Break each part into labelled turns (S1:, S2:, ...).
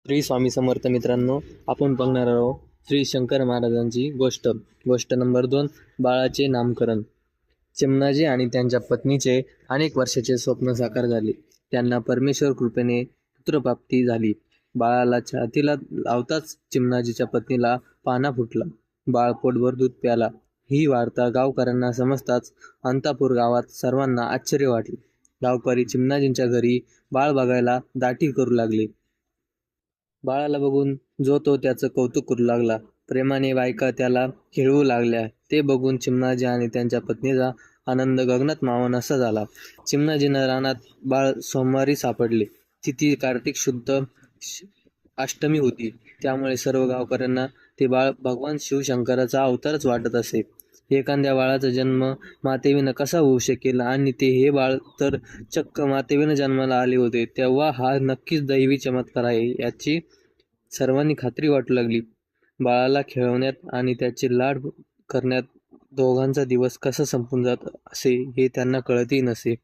S1: श्री स्वामी समर्थ मित्रांनो, आपण बघणार आहोत श्री शंकर महाराजांची गोष्ट नंबर 2. बाळाचे नामकरण. चिमणाजी आणि त्यांच्या पत्नीचे अनेक वर्षाचे स्वप्न साकार झाले. त्यांना परमेश्वर कृपेने पुत्रप्राप्ती झाली. बाळाला छातीला लावताच चिमणाजीच्या पत्नीला पाना फुटला. बाळ पोटभर दूध प्याला. ही वार्ता गावकऱ्यांना समजताच अंतापूर गावात सर्वांना आश्चर्य वाटले. गावकरी चिमणाजींच्या घरी बाळ बघायला दाटी करू लागले. बाळाला बघून जो तो त्याचं कौतुक करू लागला. प्रेमाने बायका त्याला खेळवू लागल्या. ते बघून चिमणाजी आणि त्यांच्या पत्नीचा आनंद गगनात मावेनासा झाला. चिमणाजींना रानात बाळ सोमवारी सापडले. तिथी कार्तिक शुद्ध अष्टमी होती. त्यामुळे सर्व गावकऱ्यांना ते बाळ भगवान शिवशंकराचा अवतारच वाटत असे. एखाद्या बाळाचा जन्म मातेविना कसा होऊ शकेल, आणि ते हे बाळ तर चक्क मातेविना जन्माला आले होते, तेव्हा हा नक्कीच दैवी चमत्कार आहे याची सर्वांनी खात्री वाटू लागली. बाळाला खेळवण्यात आणि त्याचे लाड करण्यात दोघांचा दिवस कसा संपून जात असे हे त्यांना कळतही नसे.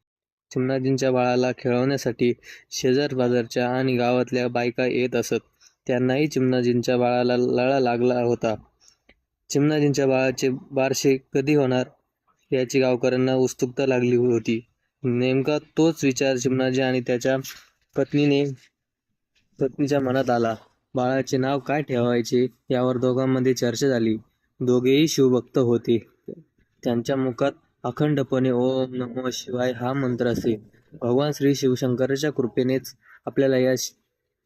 S1: चिमणाजींच्या बाळाला खेळवण्यासाठी शेजार बाजारच्या आणि गावातल्या बायका येत असत. त्यांनाही चिमणाजींच्या बाळाला लळा लागला होता. चिमणाजींच्या बाळाचे बारसे कधी होणार याची गावकऱ्यांना उत्सुकता लागली होती. नेमका तोच विचार चिमणाजी आणि त्याच्या पत्नीच्या मनात आला. बाळाचे नाव काय ठेवायचे यावर दोघांमध्ये चर्चा झाली. दोघेही शिवभक्त होते. त्यांच्या मुखात अखंडपणे ओम नमो शिवाय हा मंत्र असे. भगवान श्री शिवशंकराच्या कृपेनेच आपल्याला या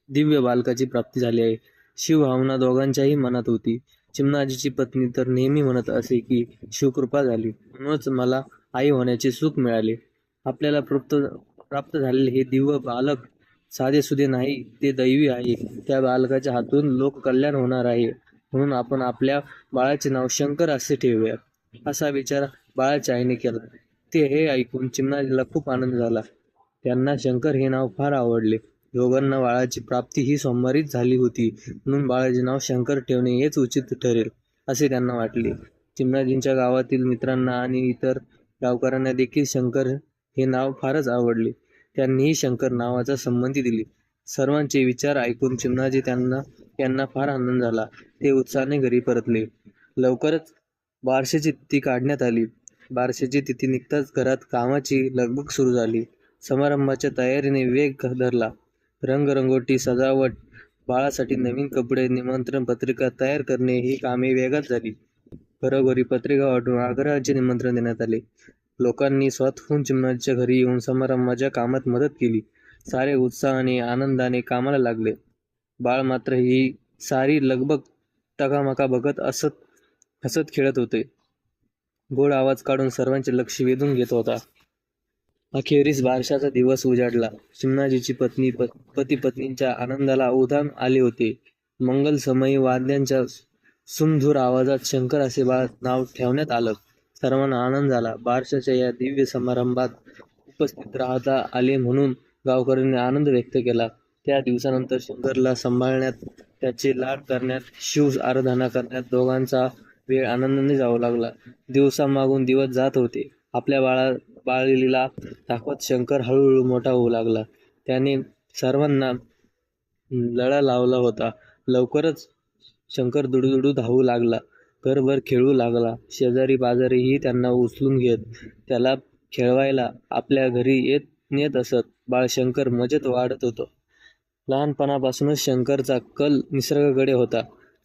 S1: दिव्य बालकाची प्राप्ती झाली आहे. शिवभावना दोघांच्याही मनात होती. चिमणाजीची पत्नी तर नेहमी म्हणत असे की शिवकृपा झाली म्हणूनच मला आई होण्याचे सुख मिळाले. आपल्याला प्राप्त झालेले हे दिव्य बालक साधेसुधे नाही, ते दैवी आहे. त्या बालकाच्या हातून लोककल्याण होणार आहे, म्हणून आपण आपल्या बाळाचे नाव शंकर असे ठेवूया, असा विचार बाळाच्या आईने केला. ते हे ऐकून चिमणाजीला खूप आनंद झाला. त्यांना शंकर हे नाव फार आवडले. दोघांना बाळाची प्राप्ती ही सोमवारीच झाली होती, म्हणून बाळाचे नाव शंकर ठेवणे हेच उचित ठरेल असे त्यांना वाटले. चिमणाजींच्या गावातील मित्रांना आणि इतर गावकऱ्यांना देखील शंकर हे नाव फारच आवडले. त्यांनीही शंकर नावाचा संमती दिली. सर्वांचे विचार ऐकून चिमणाजी यांना फार आनंद झाला. ते उत्साहाने घरी परतले. लवकरच बारशाची तिथी काढण्यात आली. बारशाची तिथी निघताच घरात कामाची लगबग सुरू झाली. समारंभाच्या तयारीने वेग धरला. रंगरंगोटी, सजावट, बाळासाठी नवीन कपडे, निमंत्रण पत्रिका तयार करणे ही कामे वेगात झाली. घरोघरी पत्रिका वाटून आग्रहाचे निमंत्रण देण्यात आले. लोकांनी स्वतःहून चिमणाजीच्या घरी येऊन समारंभाच्या कामात मदत केली. सारे उत्साहाने आनंदाने कामाला लागले. बाळ मात्र ही सारी लगबग टकामका बघत हसत खेळत होते. गोड आवाज काढून सर्वांचे लक्ष वेधून घेत होता. अखेरीस बारशाचा दिवस उजाडला. चिमणाजीची पती पत्नींच्या आनंदाला उधाण आले होते. मंगल समयी वाद्यांच्या सुमधुर आवाजात शंकर असे बाळ नाव ठेवण्यात आलं. सर्वांना आनंद झाला. बारशाच्या या दिव्य समारंभात उपस्थित राहता आले म्हणून गावकऱ्यांनी आनंद व्यक्त केला. त्या दिवसानंतर शंकरला सांभाळण्यात, त्याचे लाड करण्यात, शिव आराधना करण्यात दोघांचा वेळ आनंदाने जाऊ लागला. दिवसामागून दिवस जात होते. आपल्या बाळलीला दाखवत शंकर हळूहळू मोठा होऊ लागला. त्याने सर्वांना लळा लावला होता. लवकरच शंकर दुडूदुडू धावू लागला. घरभर खेळू लागला. शेजारी पाजारीही त्यांना उचलून घेत त्याला खेळवायला आपल्या घरी नेत असत. बाळ शंकर मजेत वाढत होतं. लहानपणापासूनच शंकरचा कल निसर्गाकडे होता.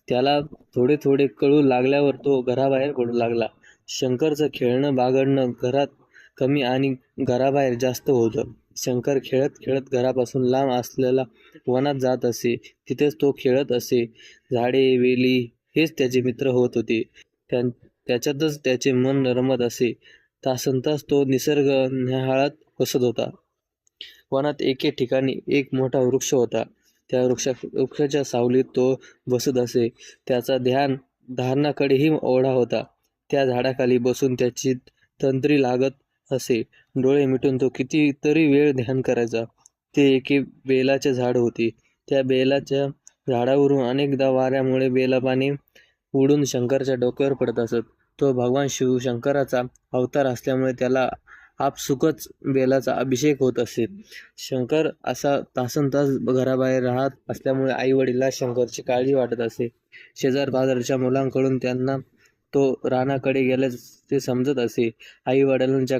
S1: त्याला थोडे थोडे कळू लागल्यावर तो घराबाहेर पडू लागला. शंकरचं खेळणं बागडणं घरात कमी आणि घराबाहेर जास्त होतं. शंकर खेळत खेळत घरापासून लांब असलेल्या वनात जात असे. तिथेच तो खेळत असे. झाडे वेली हेच त्याचे मित्र होत होते. त्याच्यातच त्याचे मन रमत असे. तासनतास तो निसर्ग न्याहाळत बसत होता. वनात एके ठिकाणी एक मोठा वृक्ष होता. त्या वृक्षाच्या सावलीत तो बसत असे. त्याचा ध्यान धारणाकडेही ओढा होता. त्या झाडाखाली बसून त्याची तंत्री लागत असे. डोळे मिटून तो कितीतरी वेळ ध्यान करायचा. ते एके बेलाचे झाड होते. त्या बेलाच्या झाडावरून अनेकदा वाऱ्यामुळे बेलपाने उडून शंकरच्या डोक्यावर पडत असत. तो भगवान शिवशंकराचा अवतार असल्यामुळे त्याला आपसुकच बेलाचा अभिषेक होत असे. शंकर असा तासनतास घराबाहेर राहत असल्यामुळे आई वडिलांना शंकरची काळजी वाटत असे. शेजार पाजारच्या मुलांकडून त्यांना तो रानाकडे गेल्याचे समजत असे. आई वडिलांच्या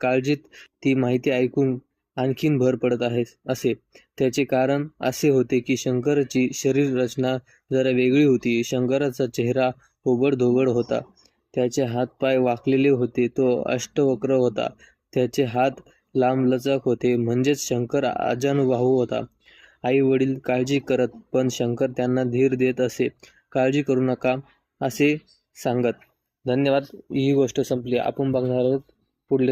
S1: काळजीत ती माहिती ऐकून आणखीन भर पडत असे. त्याचे कारण असे होते की शंकरची शरीर रचना जरा वेगळी होती. शंकराचा चेहरा ओबडधोबड होता. त्याचे हातपाय वाकलेले होते. तो अष्टवक्र होता. त्याचे हात लांबलचक होते. म्हणजेच शंकर अजानुबाहू होता. आई वडील काळजी करत, पण शंकर त्यांना धीर देत असे. काळजी करू नका असे सांगत. धन्यवाद. ही गोष्ट संपली. आपण बघणार आहोत पुढले